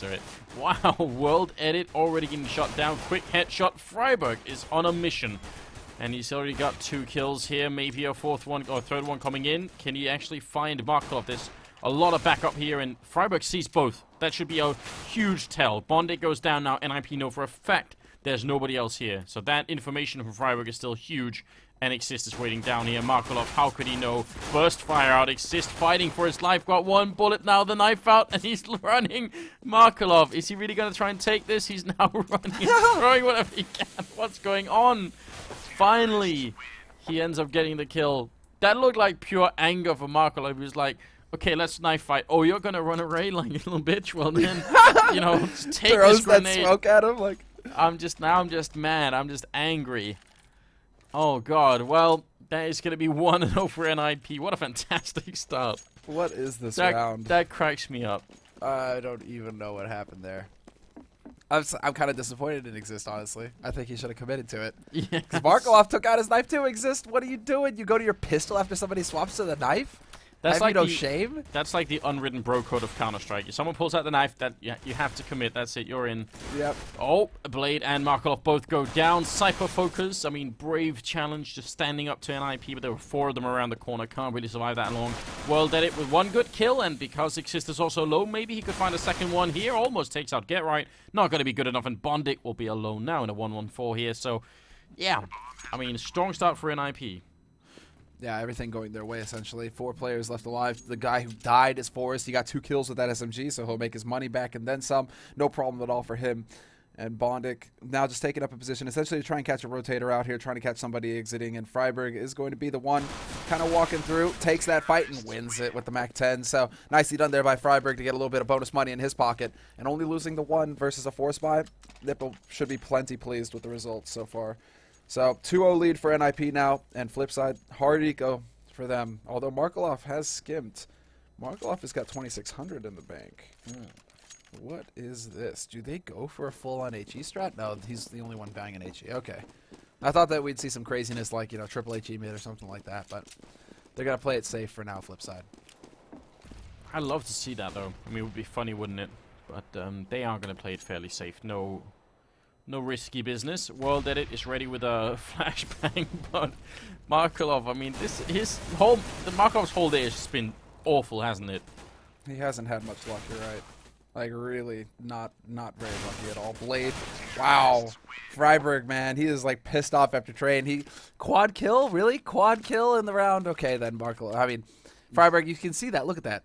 It. Wow, World Edit already getting shot down. Quick headshot. Freiburg is on a mission. And he's already got 2 kills here. Maybe a 4th one or 3rd one coming in. Can he actually find Markov? There's a lot of backup here, and Freiburg sees both. That should be a huge tell. Bondic goes down now. NiP know for a fact there's nobody else here. So that information from Freiburg is still huge. And Exist is waiting down here. Markolov, how could he know? Burst fire out. Exist fighting for his life. Got 1 bullet now. The knife out. And he's running. Markolov, is he really going to try and take this? He's now running and throwing whatever he can. What's going on? Finally, he ends up getting the kill. That looked like pure anger for Markolov. He was like, okay, let's knife fight. Oh, you're going to run away like a little bitch? Well, then, you know, just take Throws this grenade. that smoke at him like... I'm just mad. I'm just angry. Oh, God. Well, that is going to be 1-0 for NiP. What a fantastic start. What is this round? That cracks me up. I don't even know what happened there. I'm kind of disappointed in Exist, honestly. I think he should have committed to it. Yeah. Because Markolov took out his knife too. Exist, what are you doing? You go to your pistol after somebody swaps to the knife? That's like no shame? That's like the unwritten bro code of Counter-Strike. If someone pulls out the knife, that you have to commit. That's it. You're in. Yep. Oh, Blade and Markolov both go down. Cypher focus. I mean, brave challenge, just standing up to NiP, but there were 4 of them around the corner. Can't really survive that long. World Edit with 1 good kill, and because Exist is also low, maybe he could find a 2nd one here. Almost takes out Get Right. Not going to be good enough, and Bondic will be alone now in a 1-1-4 here. So, yeah. I mean, strong start for NiP. Yeah, everything going their way, essentially. 4 players left alive. The guy who died is Forrest. He got 2 kills with that SMG, so he'll make his money back and then some. No problem at all for him. And Bondic now just taking up a position, essentially to try and catch a rotator out here, trying to catch somebody exiting. And Freiburg is going to be the one kind of walking through, takes that fight, and wins it with the MAC-10. So nicely done there by Freiburg to get a little bit of bonus money in his pocket. And only losing the 1 versus a 4 spy, NiP should be plenty pleased with the results so far. So 2-0 lead for NiP now, and Flipside, hard eco for them. Although Markolov has skimmed. Markolov has got 2,600 in the bank. What is this? Do they go for a full-on HE strat? No, he's the only one buying an HE. Okay. I thought that we'd see some craziness like, you know, triple HE mid or something like that, but they're going to play it safe for now, Flipside. I'd love to see that, though. I mean, it would be funny, wouldn't it? But they are going to play it fairly safe. No risky business. World Edit is ready with a flashbang, but Markolov, I mean, Markolov's whole day has just been awful, hasn't it? He hasn't had much luck, you're right. Like, really not very lucky at all. Blade, wow. Freiburg, man, he is, like, pissed off after train. He, quad kill? Really? Quad kill in the round? Okay, then, Markolov. I mean, Freiburg, you can see that. Look at that.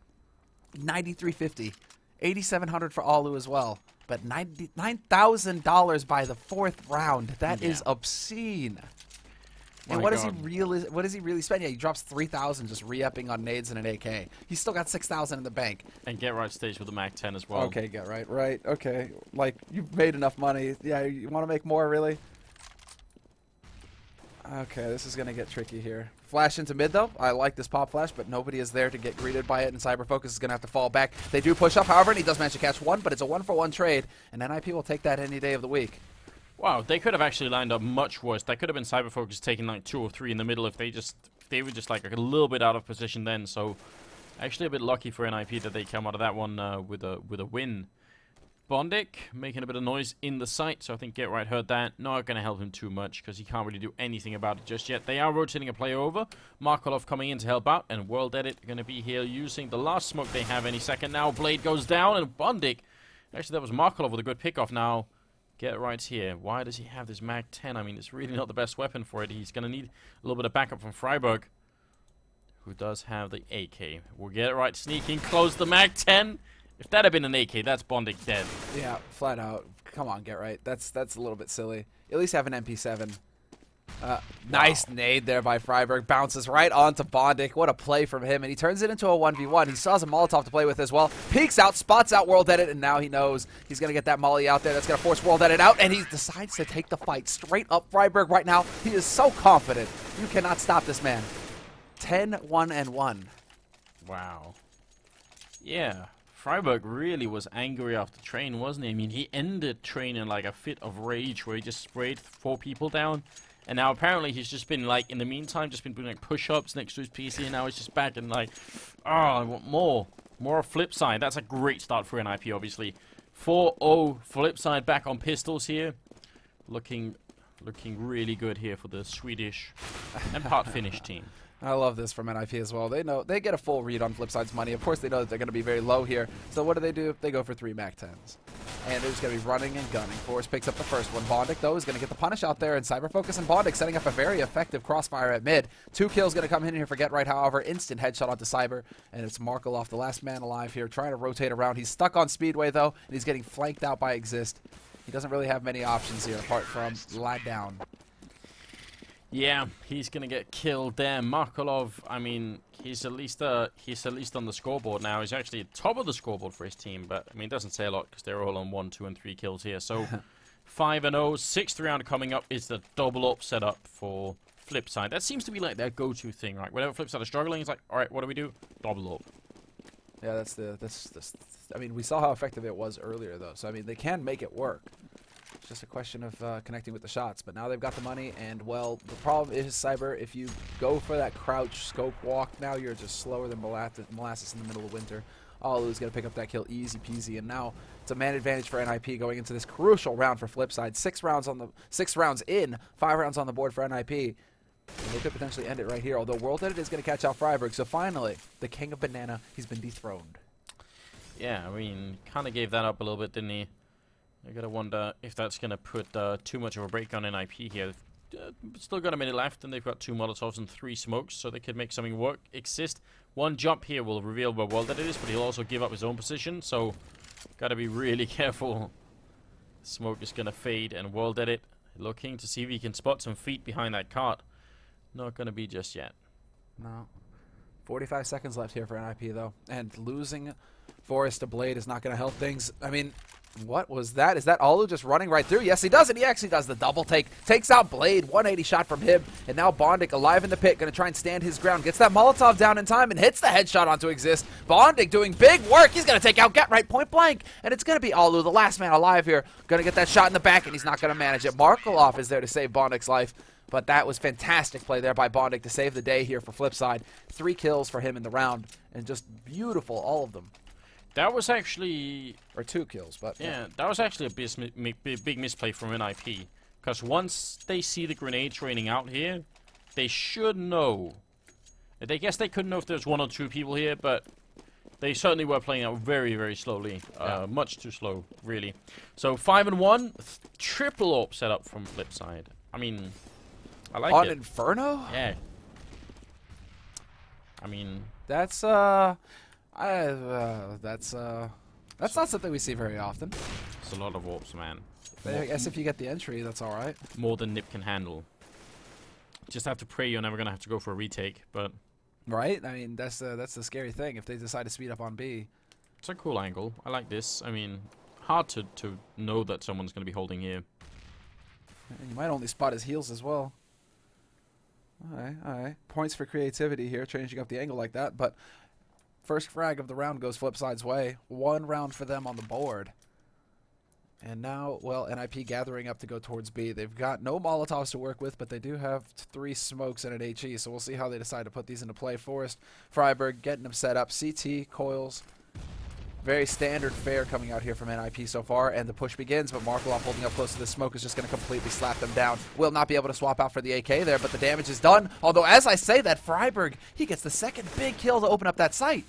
9,350. 8,700 for Alu as well. But $9,000 by the 4th round. That is obscene. And what does he really spend? Yeah, he drops 3,000 just re-upping on nades and an AK. He's still got 6,000 in the bank. And Get Right stage with the MAC-10 as well. Okay, Get Right, right. Okay, like you've made enough money. Yeah, you want to make more, really? Okay, this is gonna get tricky here. Flash into mid though. I like this pop flash, but nobody is there to get greeted by it, and Cyber Focus is gonna have to fall back. They do push up, however, and he does manage to catch 1, but it's a 1-for-1 trade, and NiP will take that any day of the week. Wow, they could have actually lined up much worse. That could have been Cyber Focus taking like 2 or 3 in the middle if they were just like a little bit out of position then. So actually a bit lucky for NiP that they come out of that one with a win. Bondic making a bit of noise in the site, so I think Get Right heard that. Not going to help him too much because he can't really do anything about it just yet. They are rotating a player over. Markolov coming in to help out, and World Edit going to be here using the last smoke they have any second now. Blade goes down, and Bondic, actually that was Markolov with a good pickoff now. Get Right's here. Why does he have this MAC-10? I mean, it's really not the best weapon for it. He's going to need a little bit of backup from Freiburg, who does have the AK. We'll Get Right sneaking, close the MAC-10. If that had been an AK, that's Bondic dead. Yeah, flat out. Come on, Get Right. That's a little bit silly. At least have an MP7. Nice nade there by Freiburg. Bounces right onto Bondic. What a play from him. And he turns it into a 1v1. He still has a Molotov to play with as well. Peeks out, spots out World Edit, and now he knows he's going to get that molly out there. That's going to force World Edit out, and he decides to take the fight straight up Freiburg right now. He is so confident. You cannot stop this man. 10-1-1. Wow. Yeah. Freiburg really was angry after train, wasn't he? I mean, he ended train in like a fit of rage where he just sprayed 4 people down. And now apparently he's just been like, in the meantime, just been doing like push-ups next to his PC, and now he's just back and like, oh, I want more. More Flipside. That's a great start for NiP, obviously. 4-0 Flipside back on pistols here. Looking really good here for the Swedish and part Finnish team. I love this from NiP as well. They know they get a full read on Flipside's money. Of course, they know that they're going to be very low here. So what do? They go for 3 MAC-10s. And they're just going to be running and gunning. Forrest picks up the first one. Bondic, though, is going to get the punish out there. And Cyberfocus and Bondic setting up a very effective crossfire at mid. 2 kills going to come in here for Get Right, however. Instant headshot onto Cyber. And it's Markaloff, the last man alive here, trying to rotate around. He's stuck on Speedway, though. And he's getting flanked out by Exist. He doesn't really have many options here, apart from lie down. Yeah, he's gonna get killed there. Markolov, I mean, he's at least on the scoreboard now. He's actually top of the scoreboard for his team, but I mean, it doesn't say a lot because they're all on 1, 2, and 3 kills here. So 5-0, 6th round coming up is the double up setup for Flipside. That seems to be like their go-to thing, right? Whenever Flipside are struggling, it's like, all right, what do we do? Double up. Yeah, that's I mean, we saw how effective it was earlier, though. So I mean, they can make it work. It's just a question of connecting with the shots. But now they've got the money, and, well, the problem is, Cyber, if you go for that crouch scope walk, now you're just slower than molasses in the middle of winter. Alu's going to pick up that kill easy peasy, and now it's a man advantage for NiP going into this crucial round for Flipside. 6 rounds in, 5 rounds on the board for NiP. And they could potentially end it right here, although World Edit is going to catch out Freiburg. So finally, the king of banana, he's been dethroned. Yeah, I mean, kind of gave that up a little bit, didn't he? I gotta wonder if that's gonna put too much of a break on NiP here. Still got a minute left, and they've got 2 Molotovs and 3 smokes, so they could make something work. Exist. 1 jump here will reveal where World Edit is, but he'll also give up his own position, so gotta be really careful. Smoke is gonna fade, and World Edit looking to see if he can spot some feet behind that cart. Not gonna be just yet. No. 45 seconds left here for NiP, though, and losing Forrest to Blade is not gonna help things. I mean, what was that? Is that Alu just running right through? Yes, he does, and he actually does the double take. Takes out Blade, 180 shot from him, and now Bondic alive in the pit, going to try and stand his ground. Gets that Molotov down in time and hits the headshot onto Exist. Bondic doing big work. He's going to take out Get Right point blank, and it's going to be Alu, the last man alive here. Going to get that shot in the back, and he's not going to manage it. Markaloff is there to save Bondic's life, but that was fantastic play there by Bondic to save the day here for Flipside. 3 kills for him in the round, and just beautiful, all of them. That was actually... Or 2 kills, but... Yeah, that was actually a big misplay from NiP. Because once they see the grenades raining out here, they should know. I guess they couldn't know if there's 1 or 2 people here, but they certainly were playing out very, very slowly. Yeah. Much too slow, really. So 5-1, triple AWP setup from Flipside. I mean, I like it. On Inferno? Yeah. I mean... That's not something we see very often. It's a lot of AWPs, man. I guess if you get the entry, that's all right. More than NiP can handle. Just have to pray you're never gonna have to go for a retake, but right. I mean, that's the scary thing. If they decide to speed up on B, it's a cool angle. I like this. I mean, hard to know that someone's gonna be holding here. And you might only spot his heels as well. All right. Points for creativity here, changing up the angle like that, but. First frag of the round goes Flipside's way. 1 round for them on the board. And now, well, NiP gathering up to go towards B. They've got no Molotovs to work with, but they do have 3 smokes and an HE, so we'll see how they decide to put these into play. Forrest, Freiburg getting them set up. CT, coils. Very standard fare coming out here from NiP so far, and the push begins, but Markaloff holding up close to the smoke is just going to completely slap them down. Will not be able to swap out for the AK there, but the damage is done. Although, as I say that, Freiburg, he gets the 2nd big kill to open up that site.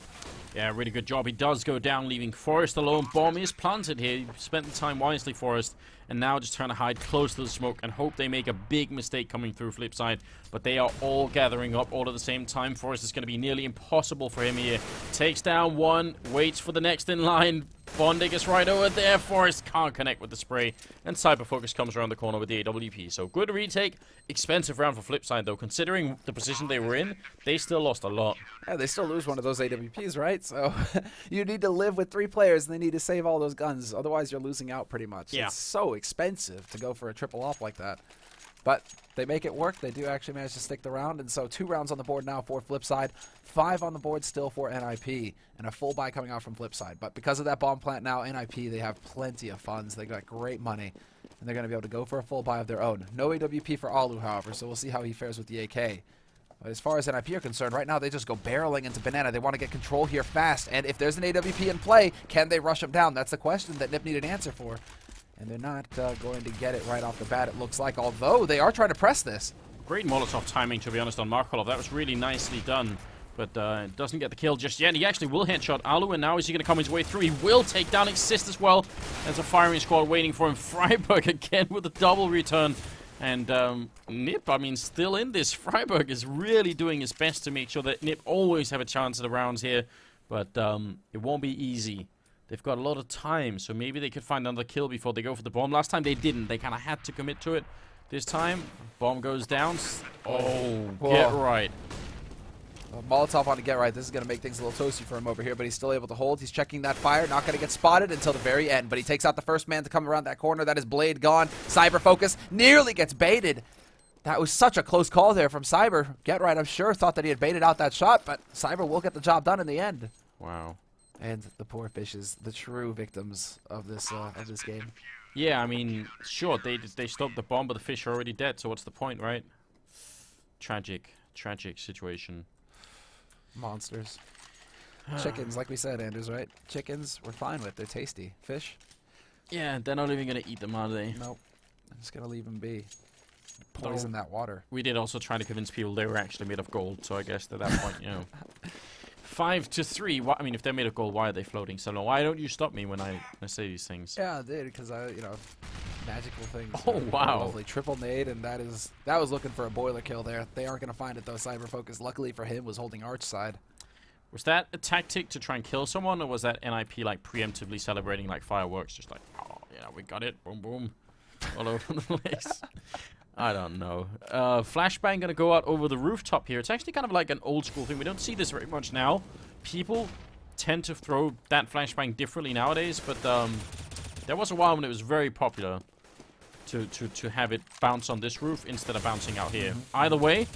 Yeah, really good job. He does go down, leaving Forrest alone. Bomb is planted here. He spent the time wisely, Forrest, and now just trying to hide close to the smoke and hope they make a big mistake coming through Flipside. But they are all gathering up all at the same time. Forrest is going to be nearly impossible for him here. Takes down 1, waits for the next in line. Bondic is right over there. Forrest can't connect with the spray, and Cyberfocus comes around the corner with the AWP. So good retake. Expensive round for Flipside, though. Considering the position they were in, they still lost a lot. Yeah, they still lose one of those AWPs, right? So you need to live with 3 players, and they need to save all those guns. Otherwise, you're losing out pretty much. Yeah. It's so expensive to go for a triple op like that. But they make it work. They do actually manage to stick the round, and so 2 rounds on the board now for Flipside, 5 on the board still for NiP, and a full buy coming out from Flipside. But because of that bomb plant now, NiP, they have plenty of funds. They got great money, and they're going to be able to go for a full buy of their own. No AWP for Alu, however, so we'll see how he fares with the AK. But as far as NiP are concerned, right now they just go barreling into Banana. They want to get control here fast. And if there's an AWP in play, can they rush him down? That's the question that NiP need an answer for. And they're not going to get it right off the bat, it looks like. Although they are trying to press this. Great Molotov timing, to be honest, on Markolov. That was really nicely done. But doesn't get the kill just yet. He actually will headshot Alu, and now is he going to come his way through? He will take down Exist as well. There's a firing squad waiting for him. Freiburg again with a double return. And NiP, I mean, still in this. Freiburg is really doing his best to make sure that NiP always have a chance at the rounds here. But it won't be easy. They've got a lot of time, so maybe they could find another kill before they go for the bomb. Last time they didn't. They kind of had to commit to it. This time, bomb goes down. Oh, get right. Molotov on to get right. This is going to make things a little toasty for him over here, but he's still able to hold. He's checking that fire. Not going to get spotted until the very end, but he takes out the first man to come around that corner. That is Blade gone. Cyber focus nearly gets baited. That was such a close call there from Cyber. Get right, I'm sure, thought that he had baited out that shot, but Cyber will get the job done in the end. Wow. And the poor fishes, the true victims of this game. Yeah, I mean, sure, they stopped the bomb, but the fish are already dead, so what's the point, right? Tragic situation. Monsters. Chickens, like we said, Anders, right? Chickens, we're fine with. They're tasty. Fish? Yeah, they're not even going to eat them, are they? Nope. I'm just going to leave them be. Poison that water. We did also try to convince people they were actually made of gold, so I guess at that point, you know. 5-3. I mean, if they're made of gold, why are they floating so low? Why don't you stop me when I say these things? Yeah, I did, because magical things. Oh, wow. Lovely. Triple nade, and that was looking for a boiler kill there. They aren't going to find it, though. Cyber Focus, luckily for him, was holding Arch side. Was that a tactic to try and kill someone, or was that NiP, like, preemptively celebrating, like, fireworks? Just like, oh, yeah, we got it. Boom, boom. All over the place. I don't know. Flashbang gonna go out over the rooftop here. It's actually kind of like an old school thing. We don't see this very much now. People tend to throw that flashbang differently nowadays, but there was a while when it was very popular to have it bounce on this roof instead of bouncing out here. Either way,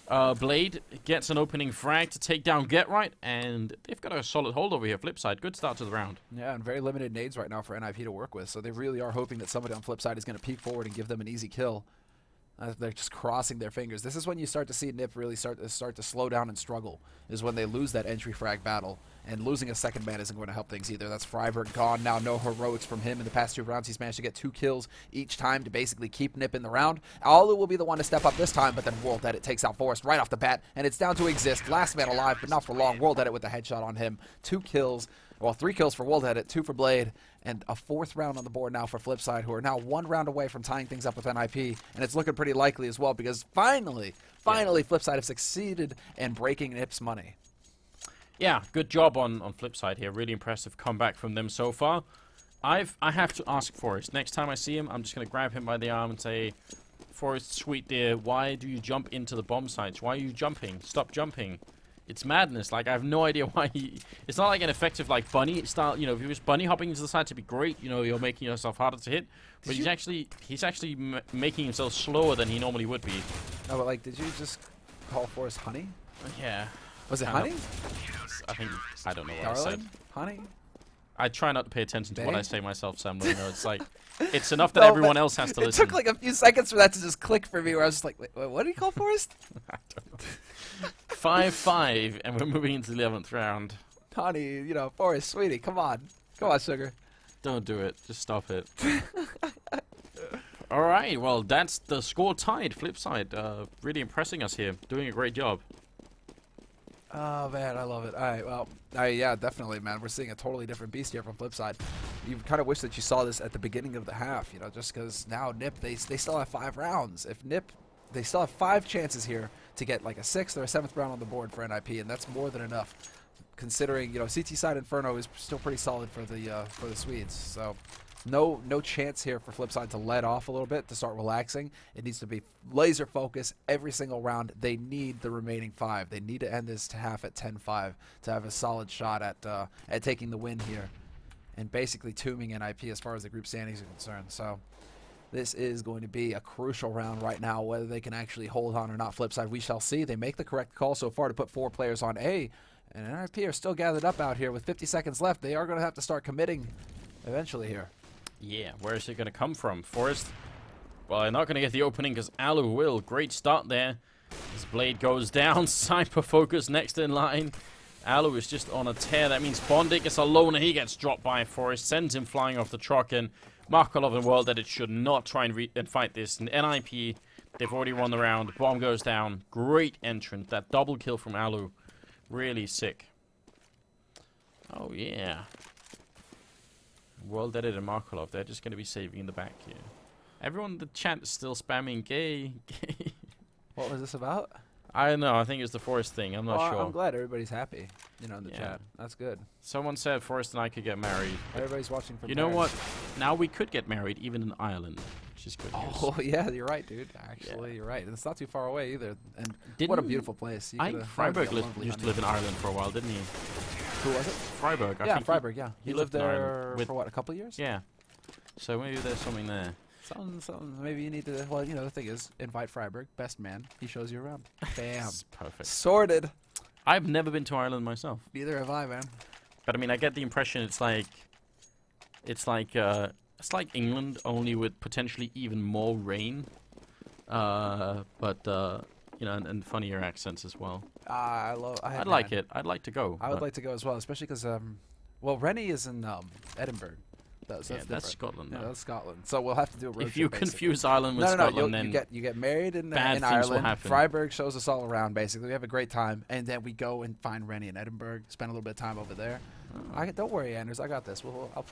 Blade gets an opening frag to take down Get Right, and they've got a solid hold over here. Flipside, good start to the round. Yeah, and very limited nades right now for NiP to work with, so they really are hoping that somebody on Flipside is going to peek forward and give them an easy kill. They're just crossing their fingers. This is when you start to see NiP really start to slow down and struggle, is when they lose that entry frag battle. And losing a second man isn't going to help things either. That's Freiburg gone. Now no heroics from him in the past 2 rounds. He's managed to get 2 kills each time to basically keep NiP in the round. Alu will be the one to step up this time, but then World Edit takes out Forrest right off the bat. And it's down to Exist. Last man alive, but not for long. World Edit with the headshot on him. 2 kills. Well, 3 kills for World Edit, 2 for Blade, and a 4th round on the board now for Flipside, who are now 1 round away from tying things up with NiP. And it's looking pretty likely as well, because finally, Flipside have succeeded in breaking NiP's money. Yeah, good job on Flipside here. Really impressive comeback from them so far. I have to ask Forrest. Next time I see him, I'm just going to grab him by the arm and say, Forrest, sweet dear, why do you jump into the bomb sites? Why are you jumping? Stop jumping. It's madness. Like, I have no idea why he... It's not like an effective, like, bunny style. You know, if he was bunny hopping into the side, it'd be great. You know, you're making yourself harder to hit. But he's actually making himself slower than he normally would be. No, but, like, did you just call Forrest honey? Yeah. Was it honey? I think... I don't know what Darling? I said. Honey? I try not to pay attention to Babe? what I say myself, Sam. You know, it's like... It's enough that everyone else has to listen. It took, like, a few seconds for that to just click for me, where I was just like, wait, what did he call Forrest? I don't know. 5-5, and we're moving into the 11th round. Honey, you know, Forrest, sweetie, come on. Come on, sugar. Don't do it. Just stop it. All right, well, that's the score tied. Flipside, really impressing us here. Doing a great job. Oh, man, I love it. All right, well, yeah, definitely, man. We're seeing a totally different beast here from Flipside. You kind of wish that you saw this at the beginning of the half, you know, just because now NiP, they still have 5 rounds. If NiP, they still have 5 chances here to get like a 6th or a 7th round on the board for NiP, and that's more than enough, considering, you know, CT side Inferno is still pretty solid for the Swedes. So no chance here for Flipside to let off a little bit, to start relaxing. It needs to be laser focus every single round. They need the remaining 5. They need to end this half at 10-5 to have a solid shot at taking the win here, and basically tombing NiP as far as the group standings are concerned. So this is going to be a crucial round right now. Whether they can actually hold on or not, Flipside, we shall see. They make the correct call so far to put 4 players on A, and NiP are still gathered up out here with 50 seconds left. They are going to have to start committing eventually here. Yeah, where is it going to come from? Forrest? Well, they're not going to get the opening because Alu will. Great start there. His blade goes down. Cypher Focus next in line. Alu is just on a tear. That means Bondik is alone and he gets dropped by Forest. Sends him flying off the truck. And Markolov and World Edit should not try and fight this. And NiP, they've already won the round. Bomb goes down. Great entrance. That double kill from Alu. Really sick. Oh, yeah. World Edit and Markolov, they're just going to be saving in the back here. Everyone in the chat is still spamming gay. What was this about? I don't know. I think it's the Forest thing. I'm not sure. I'm glad everybody's happy, you know, in the chat. That's good. Someone said Forest and I could get married. Everybody's watching from You know what? Now we could get married even in Ireland, which is good news. Oh, yeah, you're right, dude. Actually, you're right. And it's not too far away either. And what a beautiful place. I think Freiburg used to live in Ireland for a while, didn't he? Who was it? Freiburg. Yeah, Freiburg, yeah. He lived there for what, a couple of years? Yeah. So maybe there's something there. Something. Maybe you need to. Well, you know, the thing is, invite Freiburg, best man. He shows you around. Bam. Perfect. Sorted. I've never been to Ireland myself. Neither have I, man. But I mean, I get the impression it's like England, only with potentially even more rain. You know, and funnier accents as well. I'd like it. I'd like to go. I would like to go as well, especially because well, Rennie is in Edinburgh. So that's Scotland. Yeah, that's Scotland. So we'll have to do a road trip. If you confuse Ireland with Scotland, then you get married in bad Ireland. will happen. Freiburg shows us all around. Basically, we have a great time, and then we go and find Rennie in Edinburgh. Spend a little bit of time over there. Don't worry, Anders. I got this.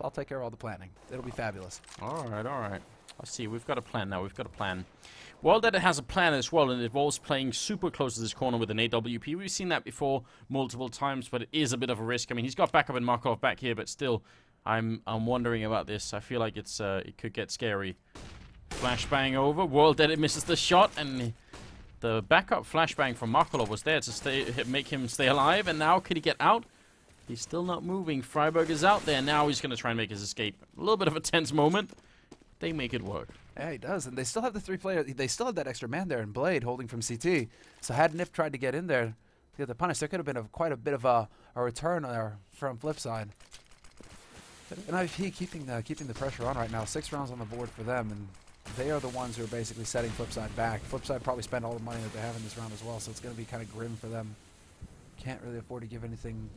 I'll take care of all the planning. It'll be fabulous. All right. I see. We've got a plan now. We've got a plan. World Edit has a plan as well, and it involves playing super close to this corner with an AWP. We've seen that before multiple times, but it is a bit of a risk. I mean, he's got backup in Markov back here, but still, I'm wondering about this. I feel like it could get scary. Flashbang over. World Edit misses the shot, and the backup flashbang from Markolov was there to make him stay alive. And now, could he get out? He's still not moving. Freiburg is out there. Now he's going to try and make his escape. A little bit of a tense moment. They make it work. Yeah, he does. And they still have the 3-player. They still have that extra man there in Blade holding from CT. So had NiP tried to get in there to get the punish, there could have been quite a bit of a return there from Flipside. And NiP keeping the pressure on right now. 6 rounds on the board for them, and they are the ones who are basically setting Flipside back. Flipside probably spent all the money that they have in this round as well, so it's going to be kind of grim for them. Can't really afford to give anything.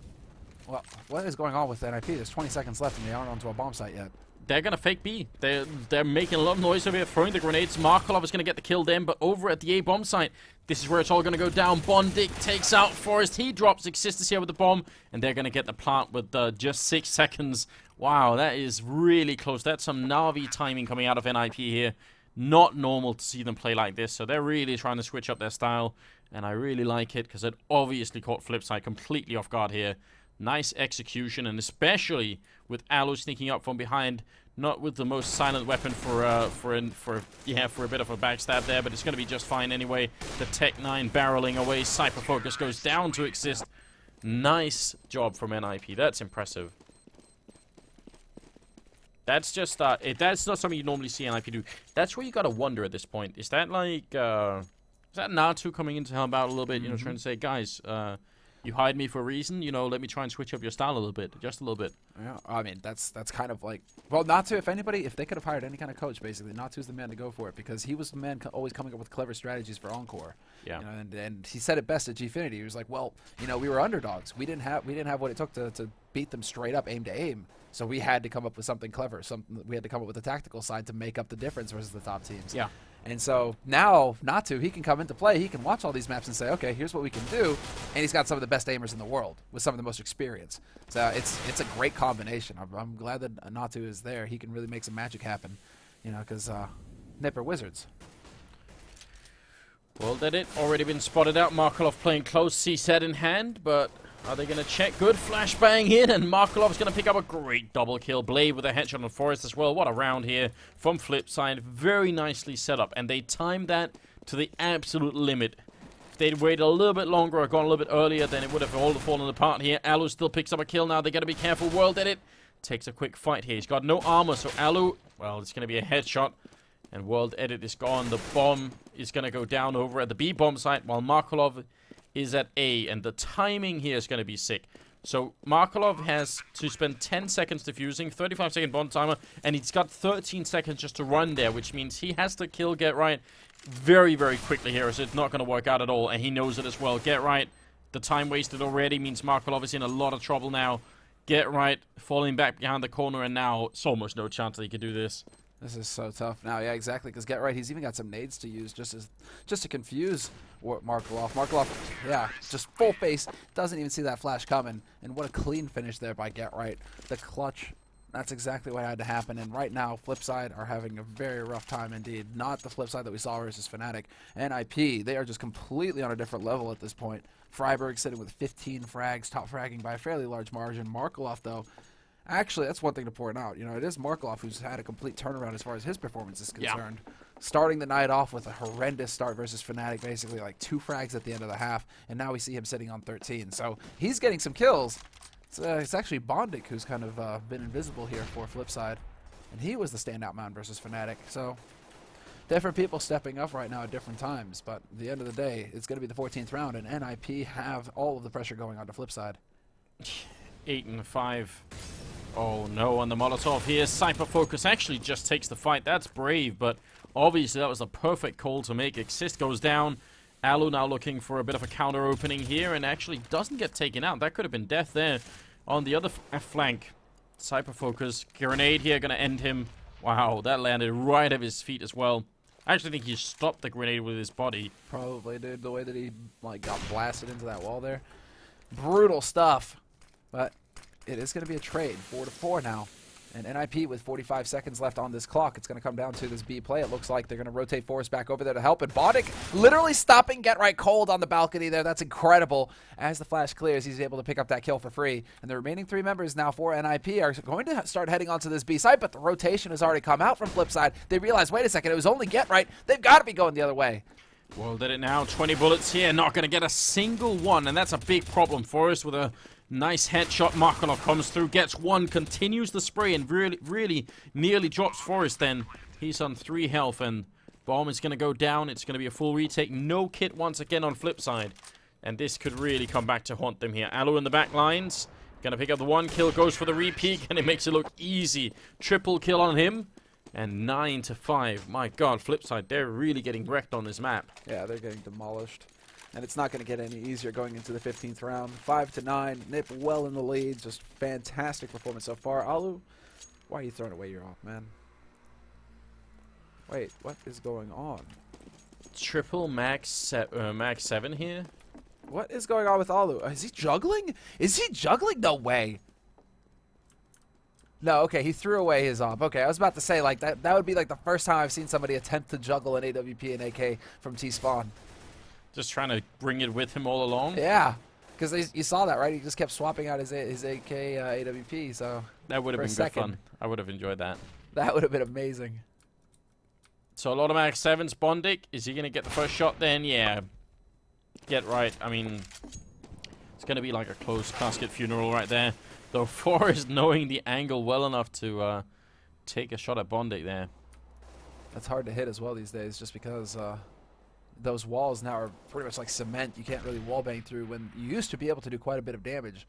Well, what is going on with NiP? There's 20 seconds left, and they aren't onto a bomb site yet. They're going to fake B. They're making a lot of noise over here, throwing the grenades. Markolov is going to get the kill then, but over at the A bomb site, this is where it's all going to go down. Bondik takes out Forest. He drops Existence here with the bomb, and they're going to get the plant with just 6 seconds. Wow, that is really close. That's some Na'Vi timing coming out of NiP here. Not normal to see them play like this, so they're really trying to switch up their style, and I really like it because it obviously caught Flipside completely off guard here. Nice execution, and especially with Alu sneaking up from behind, not with the most silent weapon for a bit of a backstab there, but it's going to be just fine anyway. The Tech 9 barreling away. Cypher Focus goes down to Exist. Nice job from NiP. That's impressive. That's just that's not something you normally see NiP do. That's where you got to wonder at this point. Is that like is that Natu coming in to help out a little bit? You know, trying to say, guys. You hired me for a reason, you know, let me try and switch up your style a little bit, just a little bit. Yeah, I mean, that's kind of like, well, Natu, if anybody, if they could have hired any kind of coach, basically, Natu's the man to go for it, because he was the man always coming up with clever strategies for Encore. Yeah. You know, and he said it best at Gfinity. He was like, well, you know, we were underdogs. We didn't have what it took to beat them straight up, aim to aim. So we had to come up with something clever. We had to come up with a tactical side to make up the difference versus the top teams. Yeah. And so now, Natu, he can come into play. He can watch all these maps and say, okay, here's what we can do. And he's got some of the best aimers in the world with some of the most experience. So it's a great combination. I'm glad that Natu is there. He can really make some magic happen, you know, because NiP are wizards. Well, did it already been spotted out? Markolov playing close, C-set in hand, but are they going to check? Good flashbang in, and Markolov's going to pick up a great double kill. Blade with a headshot on Forest as well. What a round here from Flipside. Very nicely set up, and they timed that to the absolute limit. If they'd waited a little bit longer or gone a little bit earlier, then it would have all fallen apart here. Alu still picks up a kill now. They got to be careful. World Edit takes a quick fight here. He's got no armor, so Alu, well, it's going to be a headshot. And World Edit is gone. The bomb is going to go down over at the B bomb site, while Markolov is at A, and the timing here is going to be sick. So Markolov has to spend 10 seconds defusing, 35-second bomb timer, and he's got 13 seconds just to run there, which means he has to kill get right. very, very quickly here, so it's not going to work out at all, and he knows it as well. Get right. The time wasted already means Markolov is in a lot of trouble now. Get right, falling back behind the corner, and now it's almost no chance that he could do this. This is so tough now. Yeah, exactly, because Get Right, he's even got some nades to use just to confuse Markolov. Markolov, yeah, just full face, doesn't even see that flash coming. And what a clean finish there by Get Right. The clutch, that's exactly what had to happen. And right now, Flipside are having a very rough time indeed. Not the Flipside that we saw versus Fnatic. NiP, they are just completely on a different level at this point. Freiburg sitting with 15 frags, top fragging by a fairly large margin. Markolov, though, actually, that's one thing to point out. You know, it is Markolov who's had a complete turnaround as far as his performance is concerned. Yeah. Starting the night off with a horrendous start versus Fnatic, basically like 2 frags at the end of the half, and now we see him sitting on 13. So he's getting some kills. It's actually Bondic who's kind of been invisible here for Flipside, and he was the standout man versus Fnatic. So different people stepping up right now at different times, but at the end of the day, it's going to be the 14th round, and NiP have all of the pressure going on to Flipside. 8 and 5. Oh no, on the Molotov here, Cypher Focus actually just takes the fight. That's brave, but obviously that was the perfect call to make. Exist goes down. Alu now looking for a bit of a counter opening here, and actually doesn't get taken out. That could have been death there on the other flank. Cypher Focus, grenade here, gonna end him. Wow, that landed right at his feet as well. I actually think he stopped the grenade with his body. Probably, dude, the way that he like got blasted into that wall there. Brutal stuff, but it is going to be a trade, 4-4 now. And NiP with 45 seconds left on this clock. It's going to come down to this B play. It looks like they're going to rotate Forrest back over there to help. And Bondic literally stopping Get Right cold on the balcony there. That's incredible. As the flash clears, he's able to pick up that kill for free. And the remaining 3 members now for NiP are going to start heading onto this B side. But the rotation has already come out from Flipside. They realize, wait a second, it was only Get Right. They've got to be going the other way. Well, did it now. 20 bullets here. Not going to get a single one. And that's a big problem. Forrest with a nice headshot. Markolov comes through, gets one, continues the spray, and really nearly drops Forrest then. He's on 3 health, and bomb is going to go down. It's going to be a full retake. No kit once again on Flipside. And this could really come back to haunt them here. Alu in the back lines. Going to pick up the 1 kill, goes for the repeat, and it makes it look easy. Triple kill on him. And 9-5. My god, Flipside, they're really getting wrecked on this map. Yeah, they're getting demolished. And it's not going to get any easier going into the 15th round. 5-9. NiP well in the lead. Just fantastic performance so far. Alu, why are you throwing away your off, man? Wait, what is going on? Triple max 7 here. What is going on with Alu? Is he juggling? Is he juggling? No way. No, okay, he threw away his op. Okay, I was about to say, like, that would be, like, the first time I've seen somebody attempt to juggle an AWP and AK from T-Spawn. Just trying to bring it with him all along? Yeah, because you saw that, right? He just kept swapping out his AK AWP, so... That would have been good fun. I would have enjoyed that. That would have been amazing. So a lot of max 7s. Bondic, is he going to get the first shot then? Yeah. Get right. I mean, it's going to be like a closed casket funeral right there. Though Forrest knowing the angle well enough to take a shot at Bondic there. That's hard to hit as well these days, just because those walls now are pretty much like cement. You can't really wallbang through when you used to be able to do quite a bit of damage.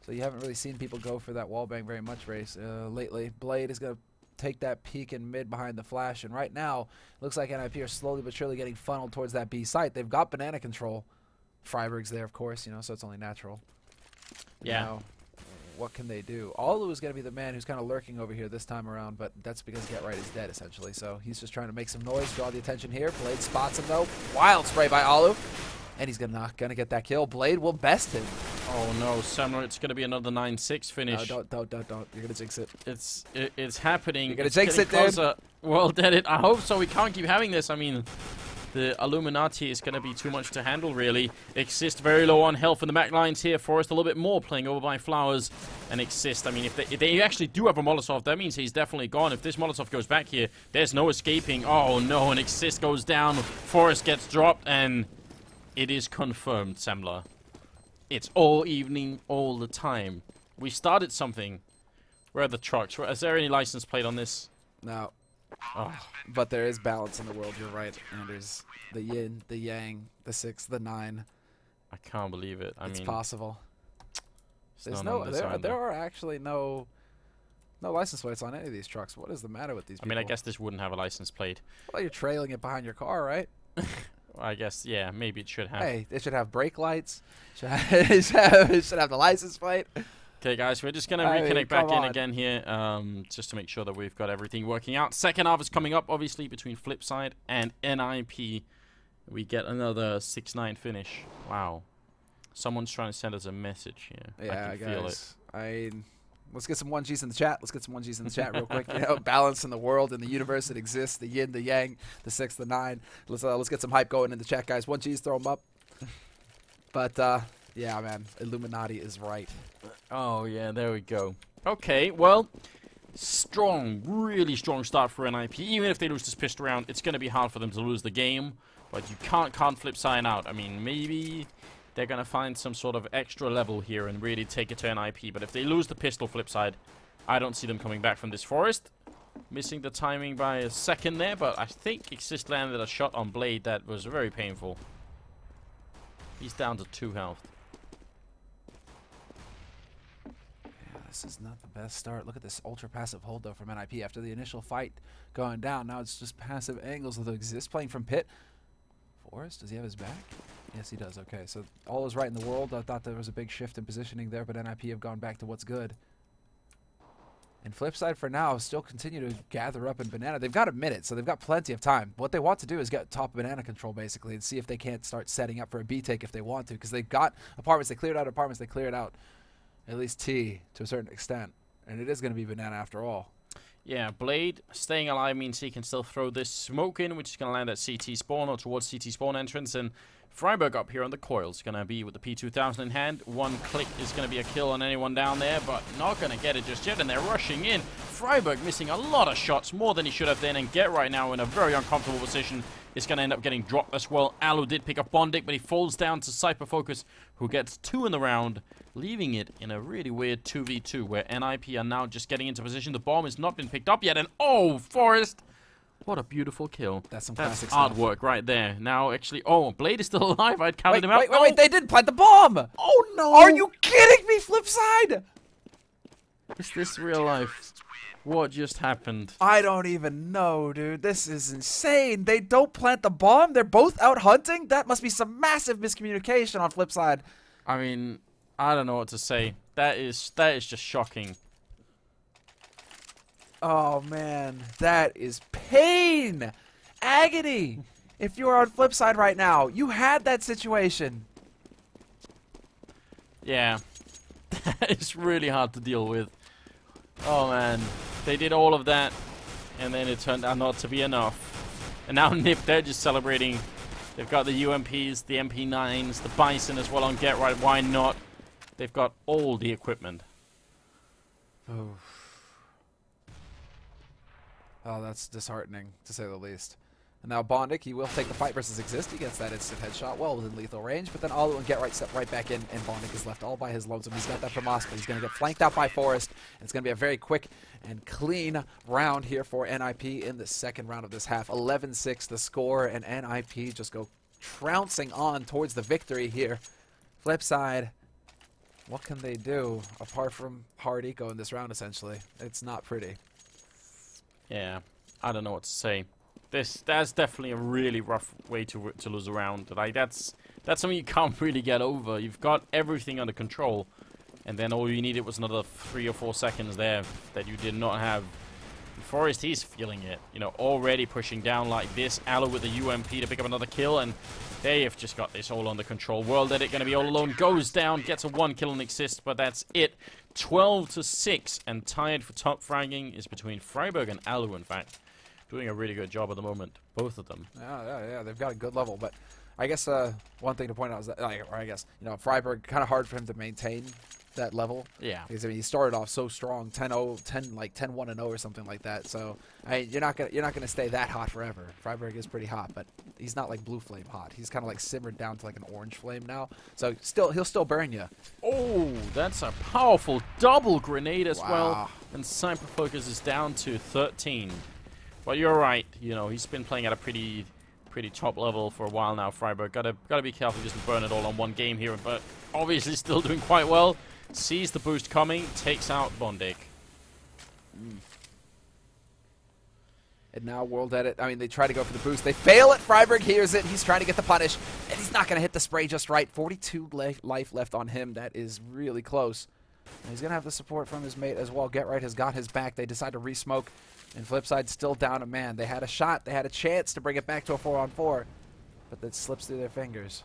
So you haven't really seen people go for that wallbang very much lately. Blade is going to take that peek in mid behind the flash, and right now it looks like NiP are slowly but surely getting funneled towards that B site. They've got banana control. Freiburg's there, of course, you know, so it's only natural. Yeah. Now, what can they do? Alu is going to be the man who's kind of lurking over here this time around, but that's because Get Right is dead, essentially. So he's just trying to make some noise, draw the attention here. Blade spots him, though. Wild spray by Alu. And he's not going to get that kill. Blade will best him. Oh, no, Summer, it's going to be another 9-6 finish. No, don't. You're going to jinx it. It's happening. You're going to jinx it, dude. Well, did it. I hope so. We can't keep having this. I mean... The Illuminati is going to be too much to handle, really. Exist very low on health in the back lines here. Forrest a little bit more, playing over by Flowers. And Exist, I mean, if they actually do have a Molotov, that means he's definitely gone. If this Molotov goes back here, there's no escaping. Oh, no, and Exist goes down. Forrest gets dropped, and it is confirmed, Semler. It's all evening, all the time. We started something. Where are the trucks? Is there any license plate on this? No. Oh. But there is balance in the world, you're right, Anders. The yin, the yang, the 6, the 9. I can't believe it. It's possible. There are actually no No license plates on any of these trucks. What is the matter with these people? I mean, I guess this wouldn't have a license plate. Well, you're trailing it behind your car, right? Well, I guess, yeah, maybe it should have. Hey, it should have brake lights. It should have the license plate. Okay, guys, we're just going to reconnect back in again here just to make sure that we've got everything working out. Second half is coming up, obviously, between Flipside and NiP. We get another 6-9 finish. Wow. Someone's trying to send us a message here. Yeah, I can feel it. Let's get some 1Gs in the chat. Let's get some 1Gs in the chat real quick. You know, balance in the world, in the universe that exists, the yin, the yang, the 6, the 9. Let's get some hype going in the chat, guys. 1Gs, throw them up. But, yeah, man, Illuminati is right. Oh, yeah, there we go. Okay, well, strong, really strong start for NiP. Even if they lose this pistol round, it's going to be hard for them to lose the game. But you can't Flipside out. I mean, maybe they're going to find some sort of extra level here and really take it to NiP. But if they lose the pistol Flipside, I don't see them coming back from this forest. Missing the timing by a second there, but I think Exist landed a shot on Blade that was very painful. He's down to 2 health. Yeah, this is not the best start. Look at this ultra passive hold though from NiP after the initial fight going down. Now it's just passive angles with Exist playing from pit. Forrest, does he have his back? Yes, he does. Okay, so all is right in the world. I thought there was a big shift in positioning there, but NiP have gone back to what's good. And Flipside for now still continue to gather up in banana. They've got a minute, so they've got plenty of time. What they want to do is get top banana control basically and see if they can't start setting up for a B take if they want to, because they've got apartments. They cleared out apartments. They cleared out at least T to a certain extent, and it is going to be banana after all. Yeah, Blade staying alive means he can still throw this smoke in, which is going to land at CT spawn or towards CT spawn entrance. And Freiburg up here on the coil is going to be with the P2000 in hand. One click is going to be a kill on anyone down there, but not going to get it just yet. And they're rushing in. Freiburg missing a lot of shots, more than he should have done. And Get right now in a very uncomfortable position. Is going to end up getting dropped as well. Alu did pick up Bondic, but he falls down to Cypher Focus, who gets 2 in the round, leaving it in a really weird 2v2, where NiP are now just getting into position. The bomb has not been picked up yet, and oh, Forrest! What a beautiful kill. That's some classic artwork right there. Now, actually, oh, Blade is still alive. I'd counted him out. Wait, they didn't plant the bomb! Oh, no! Are you kidding me, Flipside? Is this real life? What just happened? I don't even know, dude. This is insane. They don't plant the bomb? They're both out hunting? That must be some massive miscommunication on Flipside. I mean, I don't know what to say. That is just shocking. Oh, man. That is pain. Agony. If you were on Flipside right now, you had that situation. Yeah. That is really hard to deal with. Oh, man. They did all of that, and then it turned out not to be enough. And now NiP, they're just celebrating. They've got the UMPs, the MP9s, the Bison as well on Get Right. Why not? They've got all the equipment. Oh, that's disheartening, to say the least. And now Bondic, he will take the fight versus Exist. He gets that instant headshot well within lethal range, but then Alu and Get Right step right back in, and Bondic is left all by his lonesome. He's got that from us, but he's going to get flanked out by Forrest, and it's going to be a very quick and clean round here for NiP in the second round of this half. 11-6 the score, and NiP just go trouncing on towards the victory here. Flipside, what can they do apart from hard eco in this round, essentially? It's not pretty. Yeah, I don't know what to say. That's definitely a really rough way to lose a round. Like that's something you can't really get over. You've got everything under control, and then all you needed was another 3 or 4 seconds there that you did not have. Forrest, he's feeling it. You know, already pushing down like this. Alu with the UMP to pick up another kill, and they have just got this all under control. World Edit going to be all alone. Goes down, gets a 1 kill and Exist, but that's it. 12-6, and tied for top fragging is between Freiburg and Alu, in fact. Doing a really good job at the moment, both of them. Yeah, they've got a good level, but I guess one thing to point out is that, or I guess, you know, Freiburg, kind of hard for him to maintain that level. Yeah. Because I mean, he started off so strong, 10-0, like 10-1-0 or something like that. So I mean, you're not gonna stay that hot forever. Freiburg is pretty hot, but he's not like blue flame hot. He's kind of like simmered down to like an orange flame now. So he'll still burn you. Oh, that's a powerful double grenade as well. And Cypher Focus is down to 13. But you're right. You know, he's been playing at a pretty top level for a while now. Freiburg gotta be careful he doesn't burn it all on one game here, but obviously still doing quite well. Sees the boost coming, takes out Bondic. And now World Edit, I mean, they try to go for the boost. They fail it. Freiburg hears it. He's trying to get the punish, and he's not going to hit the spray just right. 42 life left on him. That is really close. And he's going to have the support from his mate as well. Get Right has got his back. They decide to re-smoke, and Flipside still down a man. They had a shot. They had a chance to bring it back to a 4-on-4, but that slips through their fingers.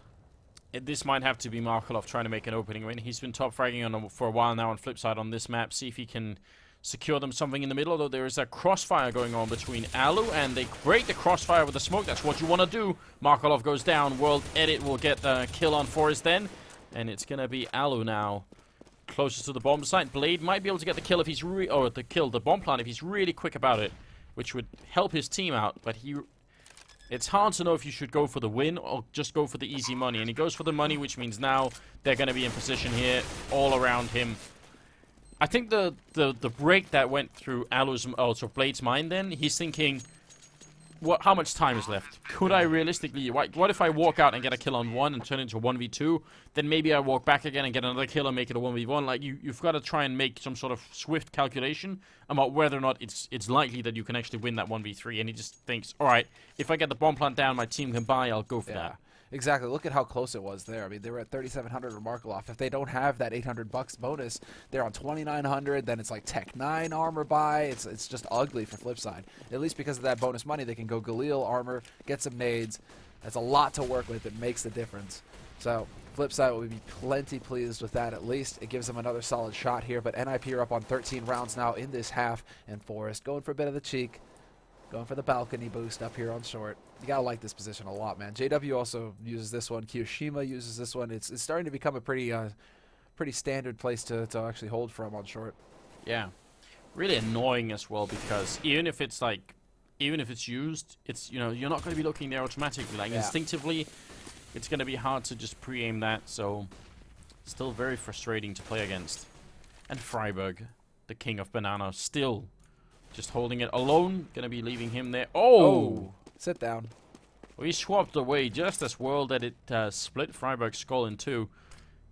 This might have to be Markelov trying to make an opening win. He's been top fragging for a while now on Flipside on this map. See if he can secure them something in the middle, although there is a crossfire going on between Alu, and they break the crossfire with the smoke. That's what you want to do. Markelov goes down. World Edit will get the kill on Forest then, and it's going to be Alu now closest to the bomb site. Blade might be able to get the kill if he's the bomb plant if he's really quick about it, which would help his team out, but it's hard to know if you should go for the win or just go for the easy money, and he goes for the money, which means now they're going to be in position here all around him. I think the break that went through Alu's, so Blade's mind then, he's thinking, how much time is left? Could I realistically, what if I walk out and get a kill on 1 and turn it into a 1v2? Then maybe I walk back again and get another kill and make it a 1v1. Like, you've got to try and make some sort of swift calculation about whether or not it's likely that you can actually win that 1v3. And he just thinks, alright, if I get the bomb plant down, my team can buy, I'll go for that. Exactly. Look at how close it was there. I mean, they were at 3,700 with Markelov. If they don't have that $800 bonus, they're on 2,900. Then it's like Tech 9 armor buy. It's just ugly for Flipside. At least because of that bonus money, they can go Galil armor, get some nades. That's a lot to work with. It makes the difference. So Flipside will be plenty pleased with that at least. It gives them another solid shot here. But NiP are up on 13 rounds now in this half. And Forest going for a bit of the cheek. Going for the balcony boost up here on short. You gotta like this position a lot, man. JW also uses this one. Kiyoshima uses this one. It's starting to become a pretty standard place to actually hold from on short. Yeah, really annoying as well, because even if it's used, it's you're not going to be looking there automatically. Like instinctively, it's going to be hard to just pre-aim that. So still very frustrating to play against. And Freiburg, the king of banana, still just holding it alone. Gonna be leaving him there. Oh! Sit down. We swapped away just as World Edit split Freiburg's skull in two.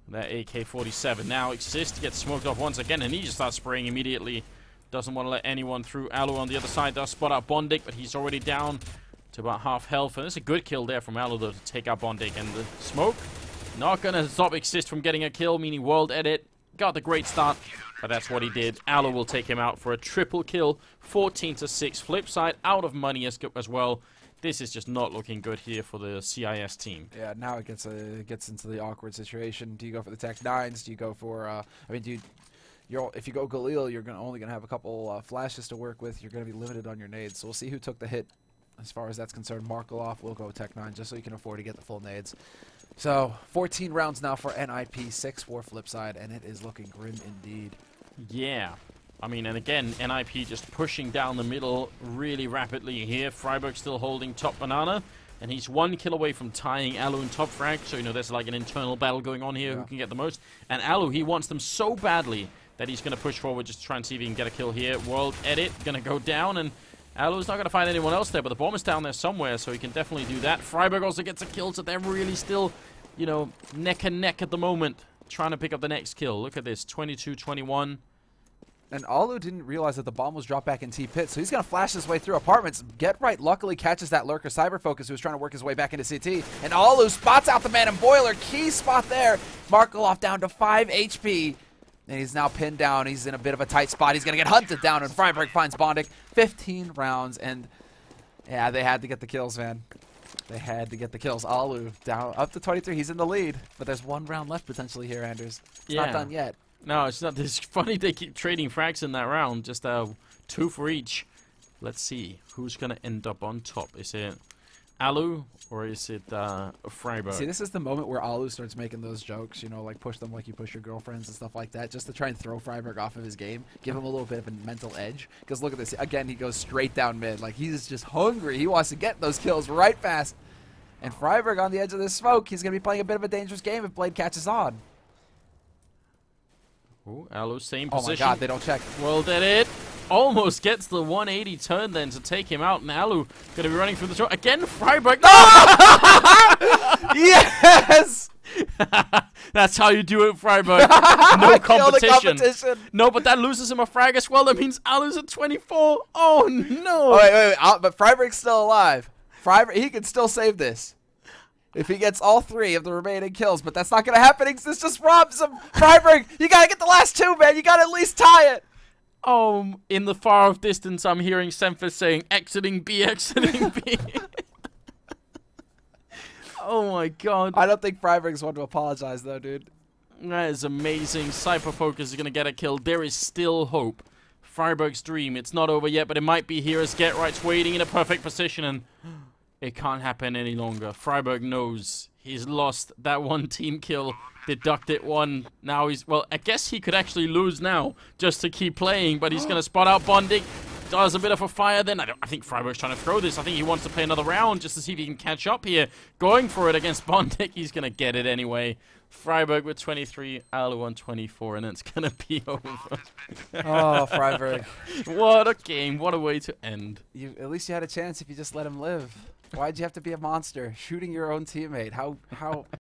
That AK-47 now exists, gets smoked off once again, and he just starts spraying immediately. Doesn't want to let anyone through. Alu on the other side does spot out Bondik, but he's already down to about half health. And it's a good kill there from Alu, though, to take out Bondik. And the smoke not gonna stop Exist from getting a kill, meaning World Edit got the great start. But that's what he did. Alu will take him out for a triple kill. 14-6. Flipside out of money as well. This is just not looking good here for the CIS team. Yeah, now it gets into the awkward situation. Do you go for the Tech 9s? Do you go for, if you go Galil, you're only going to have a couple flashes to work with. You're going to be limited on your nades. So we'll see who took the hit as far as that's concerned. Markelov will go Tech 9 just so you can afford to get the full nades. So 14 rounds now for NiP, 6 for Flipside, and it is looking grim indeed. Yeah. I mean, and again, NiP just pushing down the middle really rapidly here. Freiburg still holding top banana, and he's 1 kill away from tying Alu in top frag. So, there's like an internal battle going on here, who can get the most. And Alu, he wants them so badly that he's going to push forward just to try and see if he can get a kill here. World Edit going to go down, and Alu's not going to find anyone else there, but the bomb is down there somewhere, so he can definitely do that. Freiburg also gets a kill, so they're really still, neck and neck at the moment, trying to pick up the next kill. Look at this, 22-21. And Alu didn't realize that the bomb was dropped back in T-Pit, so he's going to flash his way through apartments. Get Right luckily catches that lurker Cyber Focus, who was trying to work his way back into CT. And Alu spots out the man in Boiler. Key spot there. Markelov down to 5 HP. And he's now pinned down. He's in a bit of a tight spot. He's going to get hunted down, and Freiburg finds Bondik. 15 rounds, and yeah, they had to get the kills, man. They had to get the kills. Alu down up to 23. He's in the lead, but there's 1 round left potentially here, Anders. It's not done yet. No, it's not. It's funny they keep trading frags in that round. Just 2 for each. Let's see who's gonna end up on top. Is it Alu or is it Freiburg? See, this is the moment where Alu starts making those jokes. Like push them like you push your girlfriends and stuff like that, just to try and throw Freiburg off of his game, give him a little bit of a mental edge. Because look at this again. He goes straight down mid. Like he's just hungry. He wants to get those kills right fast. And Freiburg on the edge of this smoke. He's gonna be playing a bit of a dangerous game if Blade catches on. Ooh, Alu, same position. Oh my god, they don't check. World Edit almost gets the 180 turn then to take him out. And Alu going to be running through the short. Again, Freiburg. No! Yes! That's how you do it, Freiburg. No competition. No, but that loses him a frag as well. That means I lose at 24. Oh, no. Oh, wait. But Freiburg's still alive. Freiburg, he can still save this if he gets all 3 of the remaining kills. But that's not going to happen. This just robs him. Freiburg, you got to get the last 2, man. You got to at least tie it. Oh, in the far off distance, I'm hearing Semphis saying, exiting B, exiting B. Oh my god. I don't think Freiburg's one to apologize, though, dude. That is amazing. Cyberfocus is going to get a kill. There is still hope. Freiburg's dream. It's not over yet, but it might be here as Get Right's waiting in a perfect position, and it can't happen any longer. Freiburg knows he's lost that 1 team kill. Deducted 1. Now he's... Well, I guess he could actually lose now just to keep playing, but he's going to spot out Bondik. Does a bit of a fire then. I think Freiburg's trying to throw this. I think he wants to play another round just to see if he can catch up here. Going for it against Bondik. He's going to get it anyway. Freiburg with 23, Alu 24, and it's going to be over. Oh, Freiburg. What a game. What a way to end. At least you had a chance if you just let him live. Why'd you have to be a monster? Shooting your own teammate. How